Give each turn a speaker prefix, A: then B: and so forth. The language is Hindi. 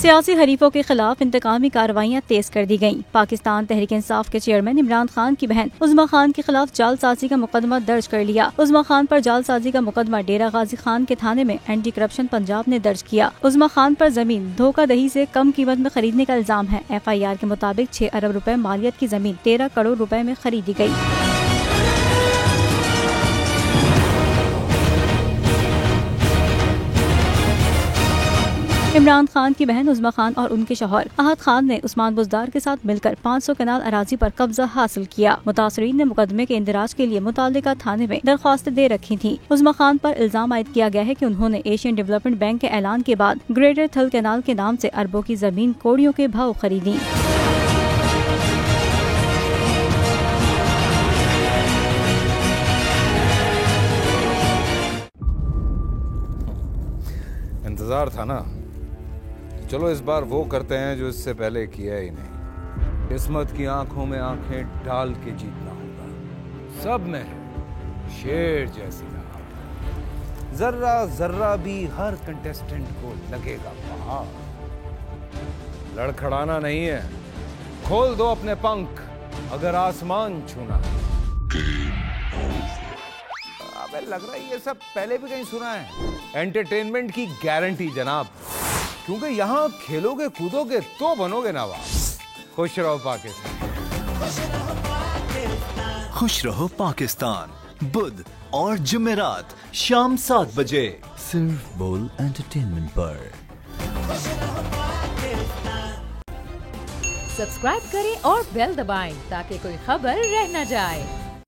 A: सियासी हरीफों के खिलाफ इंतकामी कार्रवाइयाँ तेज कर दी गयी। पाकिस्तान तहरीक इंसाफ के चेयरमैन इमरान खान की बहन उज़्मा खान के खिलाफ जालसाजी का मुकदमा दर्ज कर लिया। उज़्मा खान पर जालसाजी का मुकदमा डेरा गाजी खान के थाने में एंटी करप्शन पंजाब ने दर्ज किया। उज़्मा खान पर जमीन धोखाधड़ी से कम कीमत में खरीदने का इल्जाम है। FIR के मुताबिक 6 अरब रुपए मालियत की जमीन 13 करोड़ रुपए में खरीदी गयी। इमरान खान की बहन उज़्मा खान और उनके शौहर अहद खान ने उस्मान बुज़दार के साथ मिलकर 500 कनाल अराजी पर कब्जा हासिल किया। मुतासरीन ने मुकदमे के इंदिराज के लिए मुताल्लिका थाने में दरख्वास्तें दे रखी थी। उज़्मा खान पर इल्जाम आयद किया गया है कि उन्होंने एशियन डेवलपमेंट बैंक के ऐलान के बाद ग्रेटर थल कैनाल के नाम से अरबों की जमीन कौड़ियों के भाव खरीदी।
B: इंतजार था ना, चलो इस बार वो करते हैं जो इससे पहले किया ही नहीं। किस्मत की आंखों में आंखें डाल के जीतना होगा। सब में शेर जैसी रहा, जर्रा जर्रा भी हर कंटेस्टेंट को लगेगा पहाड़। लड़खड़ाना नहीं है, खोल दो अपने पंख अगर आसमान छूना है। अबे लग रहा है ये सब पहले भी कहीं सुना है। एंटरटेनमेंट की गारंटी जनाब, क्योंकि यहाँ खेलोगे कूदोगे तो बनोगे नवाब। खुश रहो पाकिस्तान।
C: खुश रहो पाकिस्तान बुध और जुमेरात शाम 7 बजे सिर्फ बोल एंटरटेनमेंट पर।
D: सब्सक्राइब करें और बेल दबाएं ताकि कोई खबर रह न जाए।